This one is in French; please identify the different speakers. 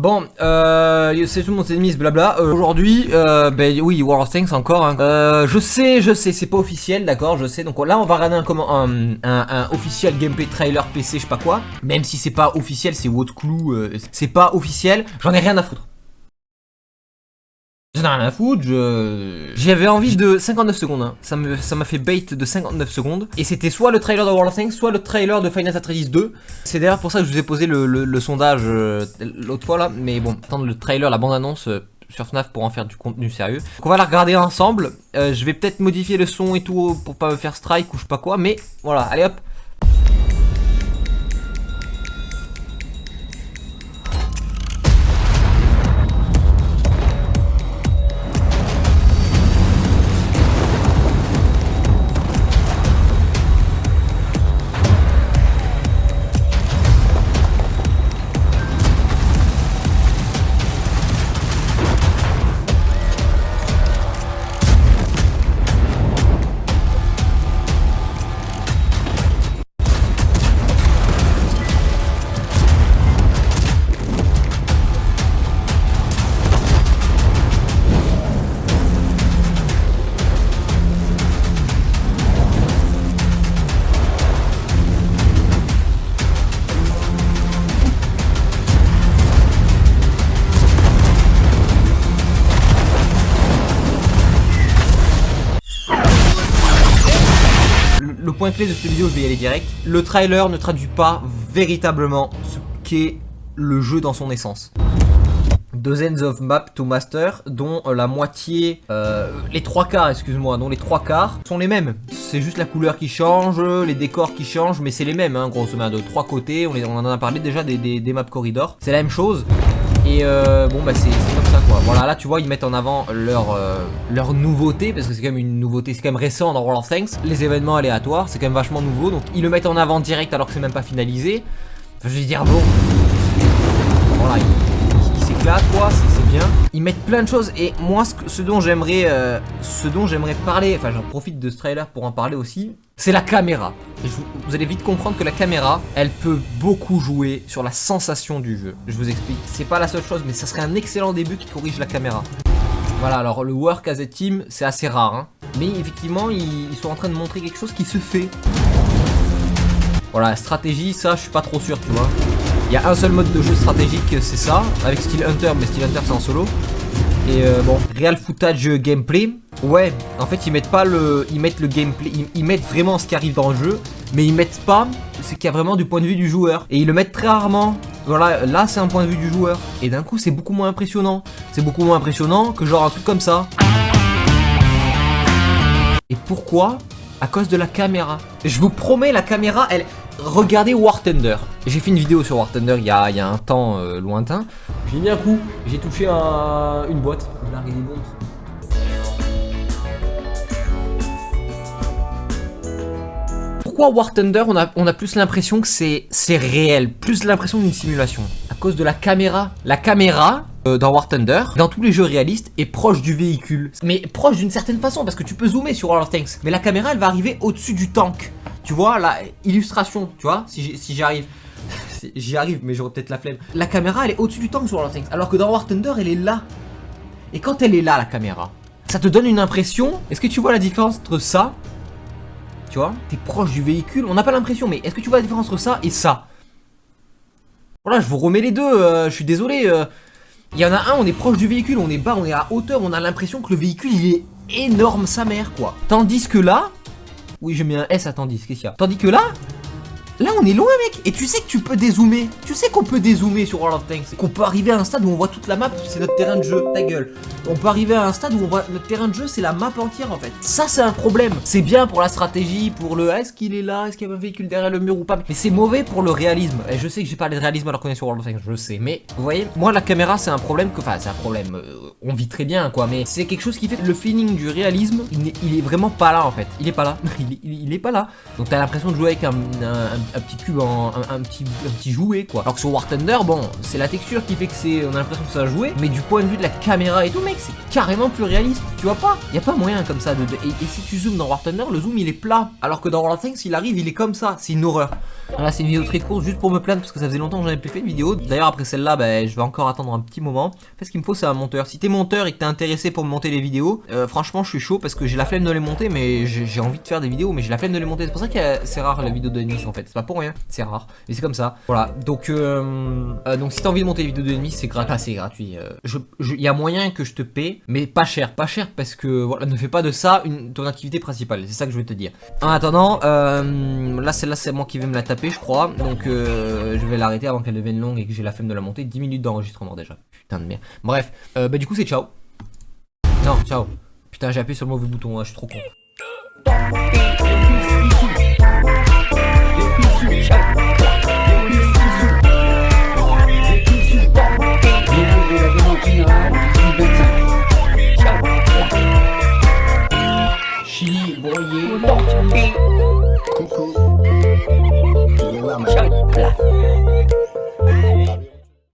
Speaker 1: Bon, c'est tout le monde c'est mise, blabla. Aujourd'hui, ben oui, World of Tanks encore. Hein. Je sais, c'est pas officiel, d'accord, je sais. Donc là, on va regarder un officiel gameplay trailer PC, je sais pas quoi. Même si c'est pas officiel, c'est votre clou, c'est pas officiel. J'en ai rien à foutre. J'en ai rien à foutre, j'avais envie de 59 secondes, hein. Ça m'a fait bait de 59 secondes. Et c'était soit le trailer de World of Tanks, soit le trailer de Final Fantasy 2. C'est d'ailleurs pour ça que je vous ai posé le sondage l'autre fois là. Mais bon, attendre le trailer, la bande-annonce sur FNAF pour en faire du contenu sérieux. Donc on va la regarder ensemble. Je vais peut-être modifier le son et tout pour pas me faire strike ou je sais pas quoi. Mais voilà, allez hop. Le point clé de cette vidéo, je vais y aller direct. Le trailer ne traduit pas véritablement ce qu'est le jeu dans son essence. Dozens of maps to master, dont la moitié, les trois quarts, excuse-moi, dont les trois quarts sont les mêmes. C'est juste la couleur qui change, les décors qui changent, mais c'est les mêmes, hein, grosso modo. De trois côtés, on en a parlé déjà des maps corridors. C'est la même chose. Et bon bah c'est comme ça quoi. Voilà, là tu vois ils mettent en avant leur nouveauté, parce que c'est quand même une nouveauté, c'est quand même récent dans World of Tanks. Les événements aléatoires, c'est quand même vachement nouveau, donc ils le mettent en avant direct alors que c'est même pas finalisé. Enfin, je vais dire bon, voilà, ils s'éclatent quoi, c'est bien. Ils mettent plein de choses et moi ce dont j'aimerais parler, enfin j'en profite de ce trailer pour en parler aussi, c'est la caméra. Et vous allez vite comprendre que la caméra, elle peut beaucoup jouer sur la sensation du jeu. Je vous explique. C'est pas la seule chose, mais ça serait un excellent début qui corrige la caméra. Voilà, alors le work as a team, c'est assez rare. Hein. Mais effectivement, ils sont en train de montrer quelque chose qui se fait. Voilà, stratégie, ça, je suis pas trop sûr, tu vois. Il y a un seul mode de jeu stratégique, c'est ça, avec Steel Hunter, mais Steel Hunter c'est en solo. Et bon, real footage gameplay. Ouais, en fait ils mettent pas ils mettent le gameplay, ils mettent vraiment ce qui arrive dans le jeu, mais ils mettent pas ce qu'il y a vraiment du point de vue du joueur. Et ils le mettent très rarement. Voilà, là c'est un point de vue du joueur. Et d'un coup c'est beaucoup moins impressionnant. C'est beaucoup moins impressionnant que genre un truc comme ça. Et pourquoi? À cause de la caméra. Je vous promets, la caméra, elle... Regardez War Thunder. J'ai fait une vidéo sur War Thunder il y a un temps lointain. J'ai mis un coup, j'ai touché une boîte. Je largué des bombes. Pourquoi War Thunder on a plus l'impression que c'est réel, plus l'impression d'une simulation? À cause de la caméra. La caméra dans War Thunder, dans tous les jeux réalistes, est proche du véhicule. Mais proche d'une certaine façon, parce que tu peux zoomer sur World of Tanks. Mais la caméra elle va arriver au-dessus du tank. Tu vois, la illustration, tu vois, si j'y arrive. J'y arrive, mais j'aurais peut-être la flemme. La caméra, elle est au-dessus du tank sur World of Tanks. Alors que dans War Thunder, elle est là. Et quand elle est là, la caméra, ça te donne une impression. Est-ce que tu vois la différence entre ça? Tu vois, t'es proche du véhicule. On n'a pas l'impression, mais est-ce que tu vois la différence entre ça et ça? Voilà, je vous remets les deux. Je suis désolé. Il y en a un, on est proche du véhicule, on est bas, on est à hauteur. On a l'impression que le véhicule, il est énorme, sa mère, quoi. Tandis que là... Oui, je mets un S à tandis, qu'est-ce qu'il y a? Tandis que là on est loin, mec. Et tu sais que tu peux dézoomer. Tu sais qu'on peut dézoomer sur World of Tanks. Qu'on peut arriver à un stade où on voit toute la map, c'est notre terrain de jeu. Ta gueule. On peut arriver à un stade où on voit notre terrain de jeu, c'est la map entière en fait. Ça, c'est un problème. C'est bien pour la stratégie, pour le est-ce qu'il est là, est-ce qu'il y a un véhicule derrière le mur ou pas. Mais c'est mauvais pour le réalisme. Et je sais que j'ai parlé de réalisme alors qu'on est sur World of Tanks, je sais. Mais vous voyez, moi, la caméra, c'est un problème que. Enfin, c'est un problème. On vit très bien, quoi. Mais c'est quelque chose qui fait que le feeling du réalisme, il est vraiment pas là en fait. Il est pas là. Il est pas là. Donc t'as l'impression de jouer avec un un petit cube, un petit jouet quoi. Alors que sur War Thunder, bon, c'est la texture qui fait que c'est, on a l'impression que c'est un jouet, mais du point de vue de la caméra et tout, mec, c'est carrément plus réaliste. Tu vois pas? Y a pas moyen comme ça et si tu zoomes dans War Thunder, le zoom il est plat, alors que dans World of Tanks, s'il arrive, il est comme ça. C'est une horreur. Voilà, c'est une vidéo très courte, juste pour me plaindre parce que ça faisait longtemps que j'en avais plus fait de vidéo. D'ailleurs, après celle-là, bah, je vais encore attendre un petit moment. En fait, ce qu'il me faut, c'est un monteur. Si t'es monteur et que t'es intéressé pour me monter les vidéos, franchement, je suis chaud parce que j'ai la flemme de les monter, mais j'ai envie de faire des vidéos, mais j'ai la flemme de les monter. C'est pour ça que c'est rare la vidéo de Nice en fait. C'est pas pour rien, c'est rare. Et c'est comme ça. Voilà. Donc si t'as envie de monter les vidéos de Nice, c'est gratuit. C'est gratuit. Y a moyen que je te paie, mais pas cher parce que voilà, ne fais pas de ça ton activité principale. C'est ça que je veux te dire. En attendant, là celle-là c'est moi qui vais me la taper, je crois. Donc je vais l'arrêter avant qu'elle devienne longue et que j'ai la flemme de la monter. 10 minutes d'enregistrement déjà. Putain de merde. Bref, bah du coup c'est ciao. Non, ciao. Putain, j'ai appuyé sur le mauvais bouton, hein, je suis trop con.